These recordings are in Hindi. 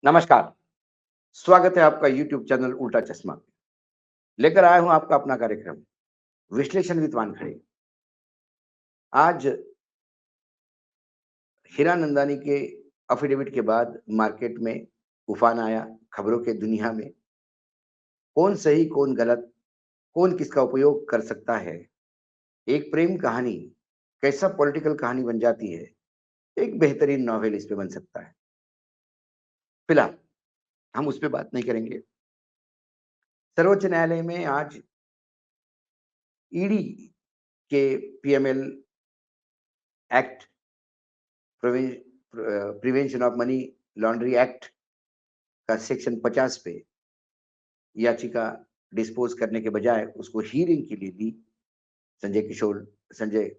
नमस्कार, स्वागत है आपका यूट्यूब चैनल उल्टा चश्मा पे। लेकर आया हूँ आपका अपना कार्यक्रम, विश्लेषण विद वानखड़े। आज हीरानंदानी के एफिडेविट के बाद मार्केट में तूफान आया, खबरों के दुनिया में। कौन सही, कौन गलत, कौन किसका उपयोग कर सकता है, एक प्रेम कहानी कैसा पॉलिटिकल कहानी बन जाती है, एक बेहतरीन नॉवेल इस पे बन सकता है। फिलहाल हम उस पे बात नहीं करेंगे। सर्वोच्च न्यायालय में आज ईडी के PML act prevention of money laundry act का सेक्शन 50 पे याचिका डिस्पोज करने के बजाय उसको हियरिंग के लिए दी। संजय किशोर संजय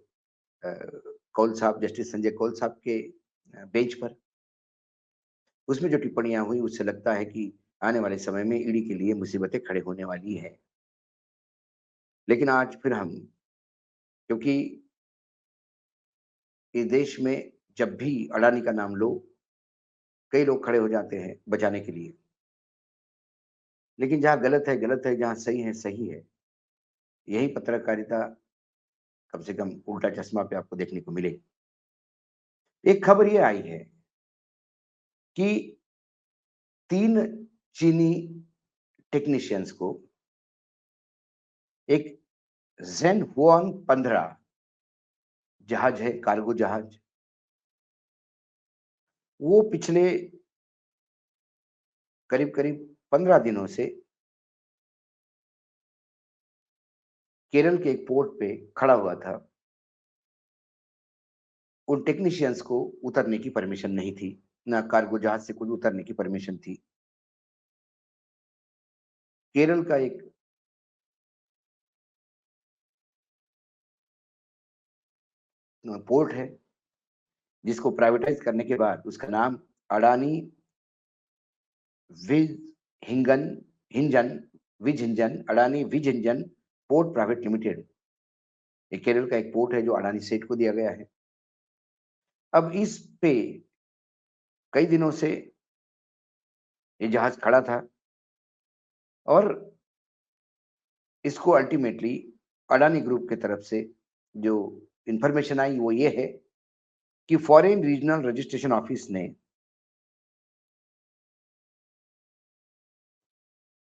अ, कौल साहब, जस्टिस संजय कौल साहब के बेंच पर। उसमें जो टिप्पणियां हुई उससे लगता है कि आने वाले समय में ईडी के लिए मुसीबतें खड़े होने वाली है। लेकिन आज फिर हम, क्योंकि इस देश में जब भी अडानी का नाम लो, कई लोग खड़े हो जाते हैं बचाने के लिए। लेकिन जहाँ गलत है गलत है, जहाँ सही है सही है। यही पत्रकारिता कम से कम उल्टा चश्मा पे आपको देखने को मिले। एक खबर ये आई है कि 3 चीनी टेक्नीशियंस को एक ज़ेन हुआंग 15 जहाज है, कार्गो जहाज, वो पिछले करीब-करीब 15 दिनों से केरल के एक पोर्ट पे खड़ा हुआ था। उन टेक्नीशियंस को उतरने की परमिशन नहीं थी, ना कार्गो जहाज से कोई उतरने की परमिशन थी। केरल का एक पोर्ट है, जिसको प्राइवेटाइज़ करने के बाद उसका नाम अडानी विज हिंगन हिंजन विज हिंजन Adani Vizhinjam port private limited, ये केरल का एक पोर्ट है जो अडानी सेठ को दिया गया है। अब इस पे कई दिनों से ये जहाज खड़ा था और इसको अल्टीमेटली अडानी ग्रुप की तरफ से जो इंफॉर्मेशन आई वो ये है कि फॉरेन रीजनल रजिस्ट्रेशन ऑफिस ने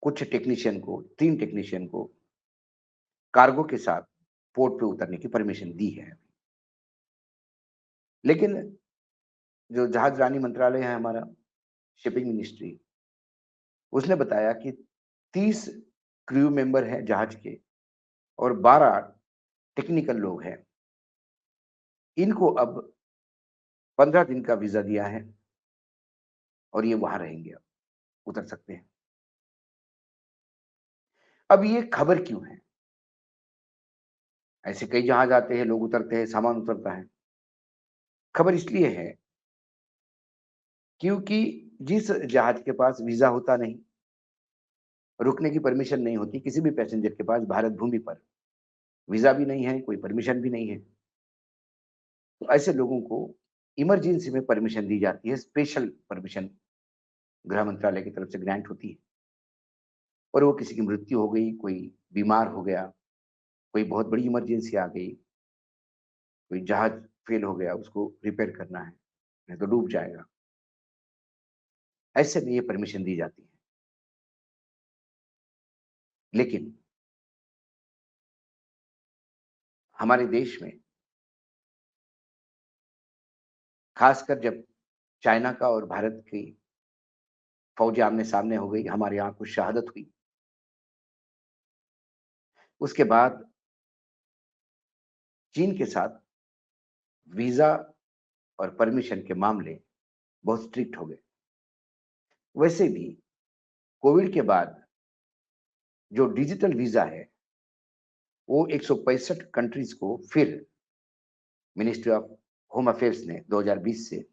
कुछ टेक्नीशियन को 3 टेक्नीशियन को कार्गो के साथ पोर्ट पे उतरने की परमिशन दी है। लेकिन जो जहाज रानी मंत्रालय है हमारा, शिपिंग मिनिस्ट्री, उसने बताया कि 30 क्रू मेंबर हैं जहाज के और 12 टेक्निकल लोग हैं। इनको अब 15 दिन का वीज़ा दिया है और ये वहाँ रहेंगे, अब उतर सकते हैं। अब ये खबर क्यों है? ऐसे कई जहाज आते हैं, लोग उतरते हैं, सामान उतरता है। खबर इसलिए है क्योंकि जिस जहाज के पास वीज़ा होता नहीं, रुकने की परमिशन नहीं होती किसी भी पैसेंजर के पास भारत भूमि पर, वीज़ा भी नहीं है, कोई परमिशन भी नहीं है, तो ऐसे लोगों को इमरजेंसी में परमिशन दी जाती है, स्पेशल परमिशन गृह मंत्रालय की तरफ से ग्रांट होती है। और वो किसी की मृत्यु हो गई, कोई बीमार हो गया, कोई बहुत बड़ी इमरजेंसी आ गई, कोई जहाज फेल हो गया, उसको रिपेयर करना है, नहीं तो डूब जाएगा। ऐसे में ये परमिशन दी जाती है। लेकिन हमारे देश में खासकर जब चाइना का और भारत की फौजें आमने-सामने हो गई, हमारे यहाँ कुछ शहादत हुई। उसके बाद चीन के साथ वीज़ा और परमिशन के मामले बहुत स्ट्रिक्ट हो गए। वैसे भी कोविड के बाद जो डिजिटल वीज़ा है, वो 165 कंट्रीज़ को फिर मिनिस्ट्री ऑफ होम अफेयर्स ने 2020 से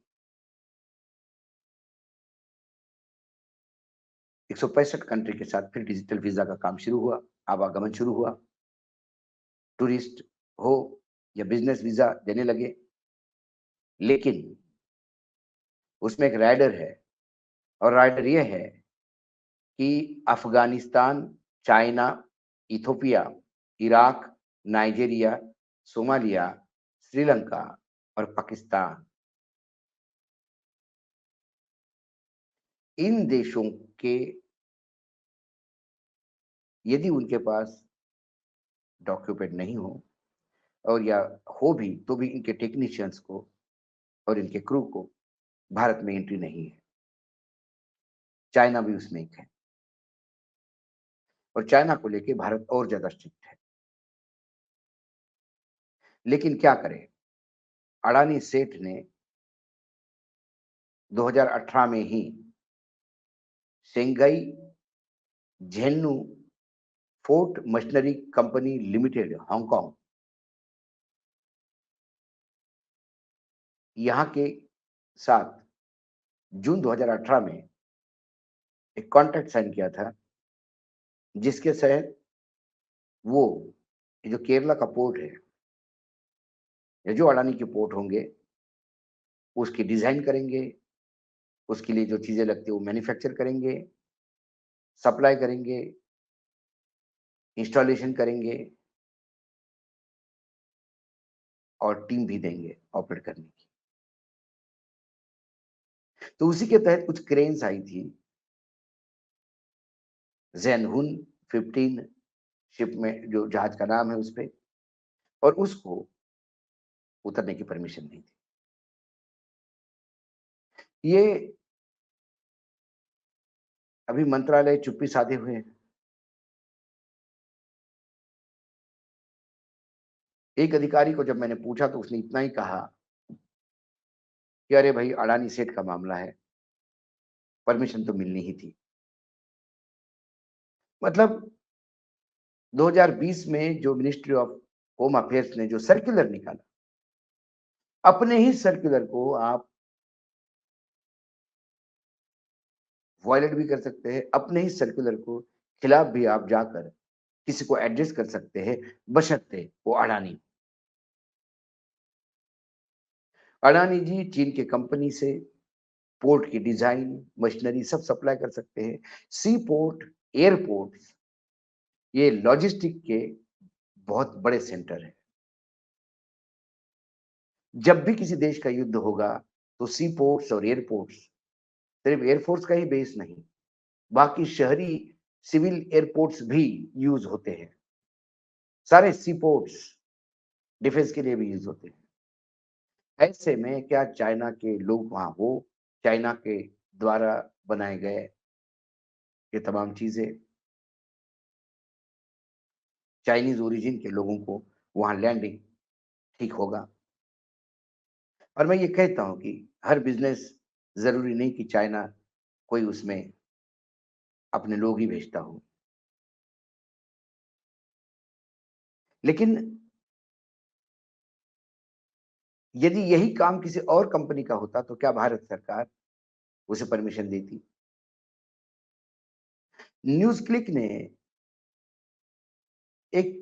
165 कंट्री के साथ फिर डिजिटल वीज़ा का काम शुरू हुआ, आवागमन शुरू हुआ। टूरिस्ट हो या बिज़नेस वीज़ा देने लगे। लेकिन उसमें एक राइडर है, और राइडर ये है कि Afghanistan, China, Ethiopia, Iraq, Nigeria, Somalia, Sri Lanka और पाकिस्तान, इन देशों के यदि उनके पास डॉक्यूमेंट नहीं हो और या हो भी तो भी इनके टेक्नीशियंस को और इनके क्रू को भारत में एंट्री नहीं है। चाइना भी उसमें एक है और चाइना को लेके भारत और ज्यादा स्ट्रिक्ट है। लेकिन क्या करें, अडानी सेठ ने 2018 में ही Shanghai Zhenhua port machinery company limited Hong Kong, यहां के साथ जून 2018 में एक कॉन्ट्रैक्ट साइन किया था, जिसके तहत वो जो केरला का पोर्ट है या जो अडानी के पोर्ट होंगे उसकी डिजाइन करेंगे, उसके लिए जो चीजें लगती है वो मैन्युफैक्चर करेंगे, सप्लाई करेंगे, इंस्टॉलेशन करेंगे और टीम भी देंगे ऑपरेट करने की। तो उसी के तहत कुछ क्रेन्स आई थी, ज़ेनहुन 15 शिप में जो जहाज का नाम है उस पे, और उसको उतरने की परमिशन नहीं थी। ये अभी मंत्रालय चुप्पी साधे हुए हैं। एक अधिकारी को जब मैंने पूछा तो उसने इतना ही कहा कि अरे भाई अडानी सेठ का मामला है, परमिशन तो मिलनी ही थी। मतलब 2020 में जो मिनिस्ट्री ऑफ होम अफेयर्स ने जो सर्कुलर निकाला, अपने ही सर्कुलर को आप वॉयलेट भी कर सकते हैं, अपने ही सर्कुलर को खिलाफ भी आप जाकर किसी को एड्रेस कर सकते हैं, बशर्ते वो अडानी। अडानी जी चीन के कंपनी से पोर्ट की डिजाइन, मशीनरी सब सप्लाई कर सकते हैं। सी पोर्ट, एयरपोर्ट, ये लॉजिस्टिक के बहुत बड़े सेंटर हैं। जब भी किसी देश का युद्ध होगा तो सी पोर्ट्स और एयरपोर्ट्स, सिर्फ एयरफोर्स का ही बेस नहीं, बाकी शहरी सिविल एयरपोर्ट्स भी यूज होते हैं। सारे सी पोर्ट्स डिफेंस के लिए भी यूज होते हैं। ऐसे में क्या चाइना के लोग वहां हो, चाइना के द्वारा बनाए गए ये तमाम चीजें चाइनीज ओरिजिन के लोगों को वहां लैंडिंग ठीक होगा। और मैं ये कहता हूं कि हर बिजनेस जरूरी नहीं कि चाइना कोई उसमें अपने लोग ही भेजता हो, लेकिन यदि यही काम किसी और कंपनी का होता तो क्या भारत सरकार उसे परमिशन देती? न्यूज क्लिक ने एक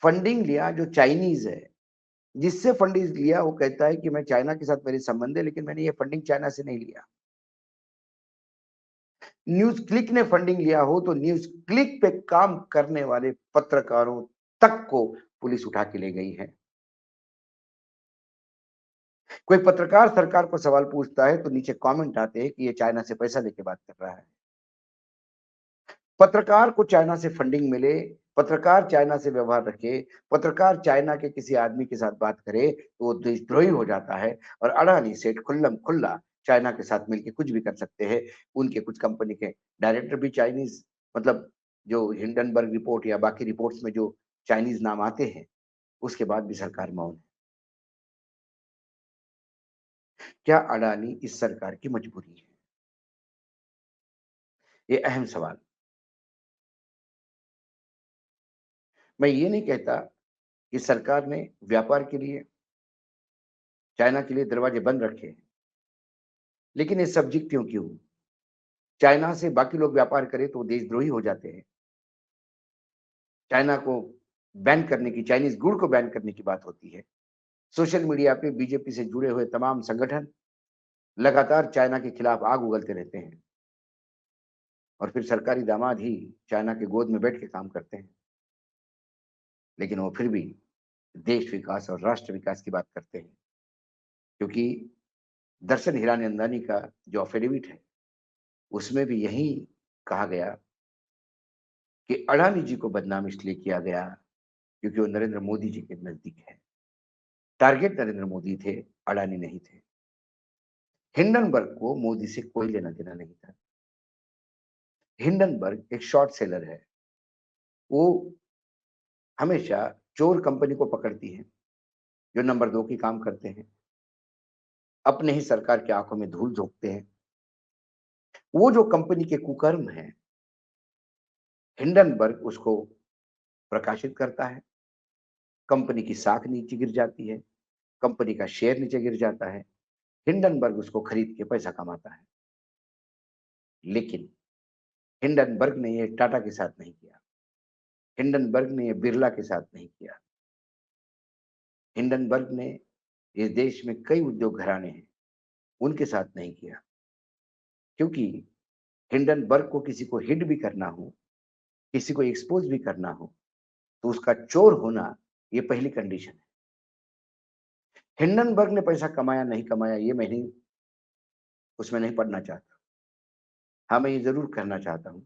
फंडिंग लिया जो चाइनीज है, जिससे फंडिंग लिया वो कहता है कि मैं चाइना के साथ मेरे संबंध है, लेकिन मैंने ये फंडिंग चाइना से नहीं लिया। न्यूज क्लिक ने फंडिंग लिया हो तो न्यूज क्लिक पे काम करने वाले पत्रकारों तक को पुलिस उठा के ले गई है। कोई पत्रकार सरकार को सवाल पूछता है तो नीचे कमेंट आते हैं कि ये चाइना से पैसा लेके बात कर रहा है। पत्रकार को चाइना से फंडिंग मिले, पत्रकार चाइना से व्यवहार रखे, पत्रकार चाइना के किसी आदमी के साथ बात करे तो वो देशद्रोही हो जाता है। और अडानी सेठ खुल्लम खुल्ला चाइना के साथ मिलकर कुछ भी कर सकते हैं। उनके कुछ कंपनी के डायरेक्टर भी चाइनीज, मतलब जो हिंडनबर्ग रिपोर्ट या बाकी रिपोर्ट्स में जो चाइनीज नाम आते हैं, उसके बाद भी सरकार मौन है। क्या अडानी इस सरकार की मजबूरी है? ये अहम सवाल। मैं ये नहीं कहता कि सरकार ने व्यापार के लिए चाइना के लिए दरवाजे बंद रखे हैं, लेकिन ये सब्जेक्ट क्यों क्यों चाइना से बाकी लोग व्यापार करें तो देशद्रोही हो जाते हैं। चाइना को बैन करने की, चाइनीज गुड़ को बैन करने की बात होती है। सोशल मीडिया पे बीजेपी से जुड़े हुए तमाम संगठन लगातार चाइना के खिलाफ आग उगलते रहते हैं। और फिर सरकारी दामाद ही चाइना के गोद में बैठ के काम करते हैं, लेकिन वो फिर भी देश विकास और राष्ट्र विकास की बात करते हैं। क्योंकि दर्शन हीरानंदानी का जो एफिडेविट है, उसमें भी यही कहा गया कि अडानी जी को बदनाम इसलिए किया गया क्योंकि वो नरेंद्र मोदी जी के नजदीक है। टारगेट नरेंद्र मोदी थे, अडानी नहीं थे। हिंडनबर्ग को मोदी से कोई लेना देना नहीं था। हिंडनबर्ग एक शॉर्ट सेलर है। वो हमेशा चोर कंपनी को पकड़ती है जो नंबर 2 की काम करते हैं, अपने ही सरकार की आंखों में धूल झोंकते हैं। वो जो कंपनी के कुकर्म हैं, हिंडनबर्ग उसको प्रकाशित करता है। कंपनी की साख नीचे गिर जाती है, कंपनी का शेयर नीचे गिर जाता है। हिंडनबर्ग उसको खरीद के पैसा कमाता है। लेकिन हिंडनबर्ग ने ये टाटा के साथ नहीं किया। हिंडनबर्ग ने ये बिरला के साथ नहीं किया। हिंडनबर्ग ने इस देश में कई उद्योग घराने हैं, उनके साथ नहीं किया। क्योंकि हिंडनबर्ग को किसी को हिट भी करना हो, किसी को एक्सपोज भी करना हो, तो उसका चोर होना ये पहली कंडीशन है। हिंडनबर्ग ने पैसा कमाया नहीं कमाया ये मैं नहीं उसमें नहीं पढ़ना चाहता। हाँ, मैं ये जरूर कहना चाहता हूं,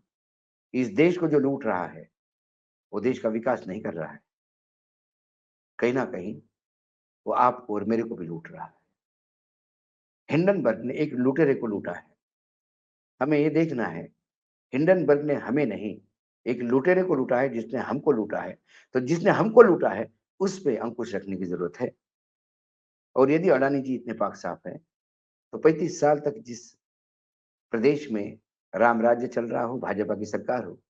इस देश को जो लूट रहा है वो देश का विकास नहीं कर रहा है। कहीं ना कहीं वो आपको और मेरे को भी लूट रहा है। हिंडनबर्ग ने एक लुटेरे को लूटा है। हमें ये देखना है, हिंडनबर्ग ने हमें नहीं, एक लुटेरे को लूटा है जिसने हमको लूटा है। तो जिसने हमको लूटा है उस पे अंकुश रखने की जरूरत है। और यदि अडानी जी इतने पाक साफ है, तो 35 साल तक जिस प्रदेश में राम राज्य चल रहा हो, भाजपा की सरकार हो,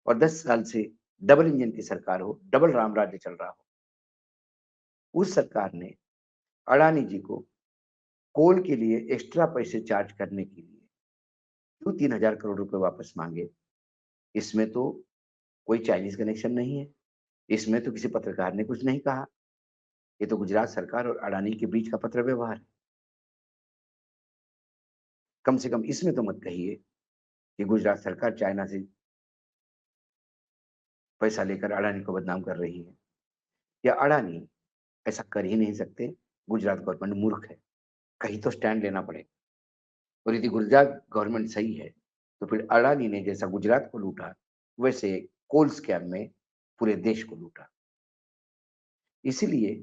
और 10 साल से डबल इंजन की सरकार हो, डबल राम राज्य चल रहा हो, उस सरकार ने अडानी जी को कोल के लिए एक्स्ट्रा पैसे चार्ज करने के लिए क्यों 3,000 करोड़ रुपए वापस मांगे? इसमें तो कोई चाइनीज कनेक्शन नहीं है। इसमें तो किसी पत्रकार ने कुछ नहीं कहा। ये तो गुजरात सरकार और अडानी के बीच का पत्र व्यवहार है। कम से कम इसमें तो मत कहिए कि गुजरात सरकार चाइना से पैसा लेकर अडानी को बदनाम कर रही है, या अडानी ऐसा कर ही नहीं सकते। गुजरात गवर्नमेंट मूर्ख है। कहीं तो स्टैंड लेना पड़ेगा। और यदि गुजरात गवर्नमेंट सही है, तो फिर अडानी ने जैसा गुजरात को लूटा, वैसे कोल स्कैम में पूरे देश को लूटा। इसीलिए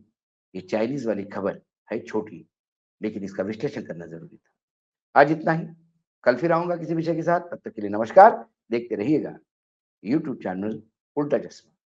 ये चाइनीज वाली खबर है छोटी, लेकिन इसका विश्लेषण करना जरूरी था। आज इतना ही। कल फिर आऊंगा किसी विषय के साथ। तब तक के लिए नमस्कार। देखते रहिएगा यूट्यूब चैनल उल्टा चश्मा।